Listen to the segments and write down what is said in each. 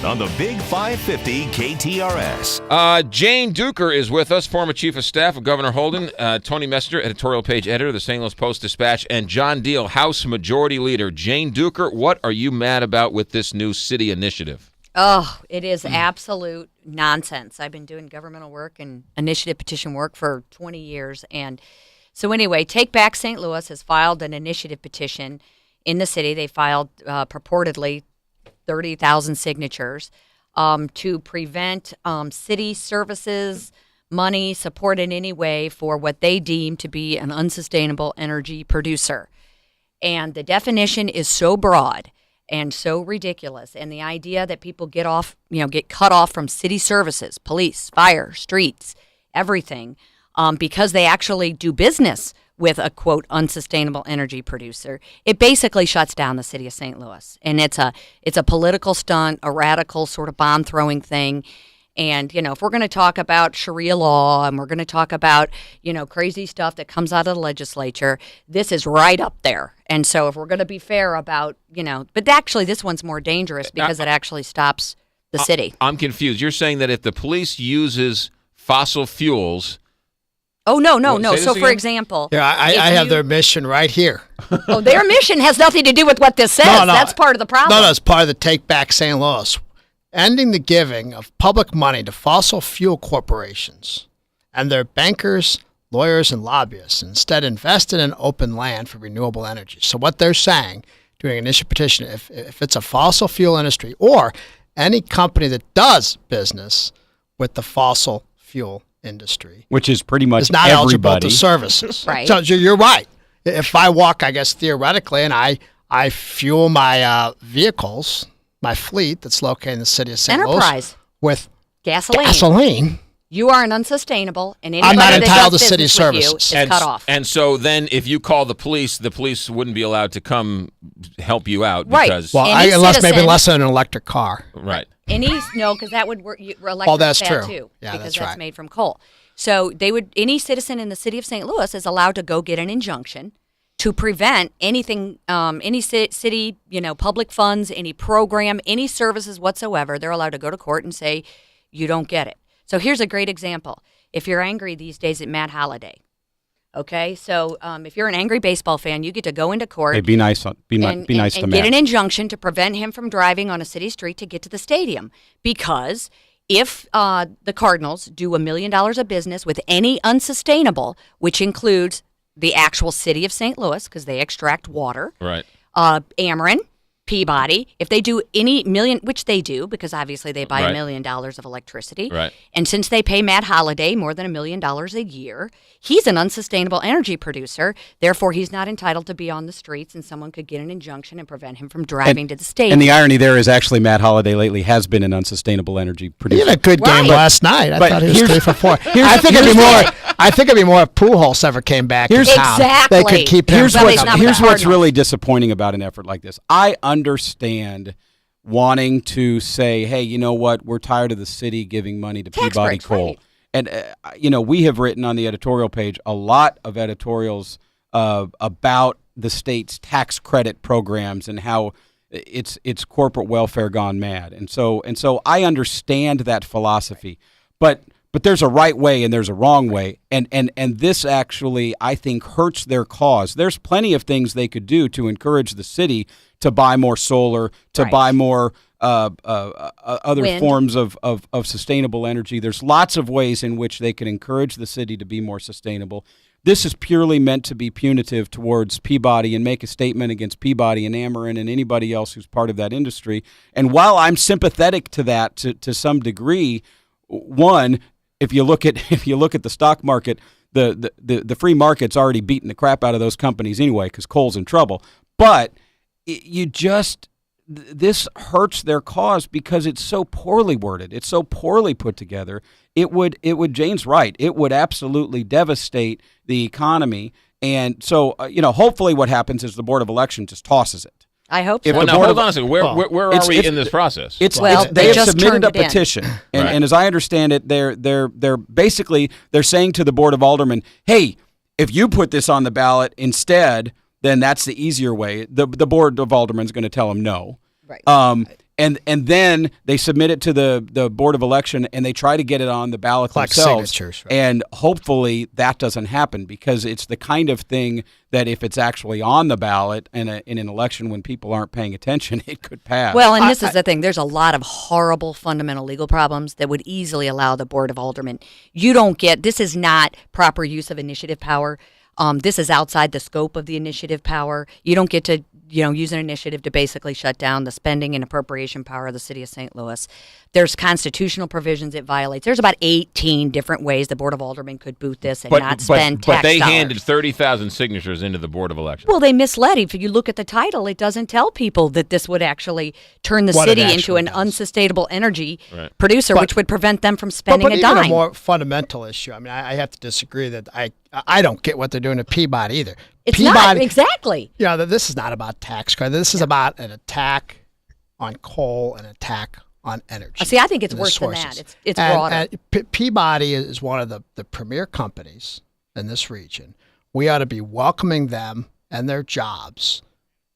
on the Big 550 KTRS. Jane Dueker is with us, former chief of staff of Governor Holden, Tony Messenger, editorial page editor of the St. Louis Post-Dispatch, and John Diehl, House Majority Leader. Jane Dueker, what are you mad about with this new city initiative? Oh, it is absolute nonsense. I've been doing governmental work and initiative petition work for 20 years. And so anyway, Take Back St. Louis has filed an initiative petition in the city. They filed purportedly 30,000 signatures to prevent city services, money, support in any way for what they deem to be an unsustainable energy producer. And the definition is so broad and so ridiculous. And the idea that people get cut off from city services, police, fire, streets, everything, because they actually do business with a, quote, unsustainable energy producer, it basically shuts down the city of St. Louis. And it's a political stunt, a radical sort of bomb-throwing thing. And, if we're going to talk about Sharia law and we're going to talk about, crazy stuff that comes out of the legislature, this is right up there. And so if we're going to be fair about, but actually this one's more dangerous because it actually stops the city. I'm confused. You're saying that if the police uses fossil fuels... Oh, no. So, for example... Yeah, I have their mission right here. Oh, their mission has nothing to do with what this says. No, that's part of the problem. No, it's part of the Take Back St. Louis. Ending the giving of public money to fossil fuel corporations and their bankers, lawyers, and lobbyists. Instead, invest in open land for renewable energy. So what they're saying, doing an initiative petition, if it's a fossil fuel industry or any company that does business with the fossil fuel industry, which is pretty much is not everybody. eligible to services. Right. So you're right. If I walk, I guess theoretically, and I fuel my vehicles, my fleet that's located in the city of St. Louis with gasoline, you are an unsustainable, and I'm not entitled to city services. Is cut off. And so then, if you call the police wouldn't be allowed to come help you out, right? Because unless in an electric car, right? Because that would work. That's true. Too, yeah, because that's right. made from coal. So any citizen in the city of St. Louis is allowed to go get an injunction to prevent anything, any city, public funds, any program, any services whatsoever. They're allowed to go to court and say, you don't get it. So here's a great example. If you're angry these days at Matt Holliday, okay? So if you're an angry baseball fan, you get to go into court. Hey, be nice to Matt. And get an injunction to prevent him from driving on a city street to get to the stadium. Because if the Cardinals do $1 million of business with any unsustainable, which includes the actual city of St. Louis, because they extract water. Right. Ameren, Peabody, if they do any million, which they do, because obviously they buy $1 million of electricity. Right. And since they pay Matt Holliday more than $1 million a year, he's an unsustainable energy producer. Therefore, he's not entitled to be on the streets, and someone could get an injunction and prevent him from driving to the stadium. And the irony there is actually Matt Holliday lately has been an unsustainable energy producer. He had a good game last night. I thought he was 3 for 4. I think it'd be more if Pujols ever came back. Exactly. They could keep him. Here's what's really disappointing about an effort like this. I understand wanting to say, hey, you know what? We're tired of the city giving money to Peabody Coal. Right. And, we have written on the editorial page a lot of editorials about the state's tax credit programs and how it's corporate welfare gone mad. And so I understand that philosophy. But there's a right way and there's a wrong way. And this actually, I think, hurts their cause. There's plenty of things they could do to encourage the city to buy more solar, to buy more other wind. Forms of sustainable energy. There's lots of ways in which they can encourage the city to be more sustainable. This is purely meant to be punitive towards Peabody and make a statement against Peabody and Ameren and anybody else who's part of that industry. And while I'm sympathetic to that to some degree, one, if you look at the stock market, the free market's already beaten the crap out of those companies anyway because coal's in trouble. But this hurts their cause because it's so poorly worded. It's so poorly put together. It would Jane's right. It would absolutely devastate the economy. And so, hopefully what happens is the Board of Election just tosses it. I hope so. Well, now, hold on a second. Where are we in this process? They have submitted a petition, Right. and as I understand it, they're basically saying to the Board of Aldermen, hey, if you put this on the ballot instead, then that's the easier way. The Board of Aldermen is going to tell them no. Right. and then they submit it to the Board of Election, and they try to get it on the ballot Collect themselves. signatures, right. And hopefully that doesn't happen, because it's the kind of thing that if it's actually on the ballot in an election when people aren't paying attention, it could pass. Well, and this is the thing. There's a lot of horrible fundamental legal problems that would easily allow the Board of Aldermen. This is not proper use of initiative power. This is outside the scope of the initiative power. You don't get to use an initiative to basically shut down the spending and appropriation power of the city of St. Louis. There's constitutional provisions it violates. There's about 18 different ways the Board of Aldermen could boot this and not spend tax But they dollars. handed 30,000 signatures into the Board of Elections. Well, they misled. If you look at the title, it doesn't tell people that this would actually turn the What it city into actually an does. unsustainable energy Right. producer, which would prevent them from spending but a even dime. a more fundamental issue. I mean, I have to disagree that I don't get what they're doing to Peabody either. It's Peabody, not exactly. This is not about tax credit. This is about an attack on coal, an attack on energy. See, I think it's and the worse than sources. that. It's And- broader. and Peabody is one of the premier companies in this region. We ought to be welcoming them and their jobs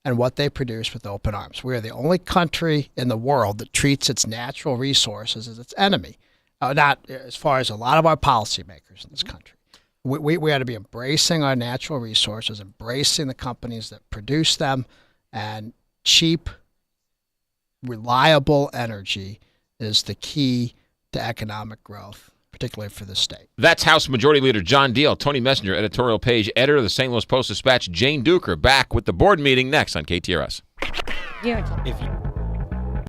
and what they produce with open arms. We are the only country in the world that treats its natural resources as its enemy. Not as far as a lot of our policymakers in this country. We ought to be embracing our natural resources, embracing the companies that produce them, and cheap, reliable energy is the key to economic growth, particularly for the state. That's House Majority Leader John Diehl. Tony Messenger, editorial page editor of the St. Louis Post-Dispatch. Jane Dueker back with the board meeting next on KTRS. Yeah, If you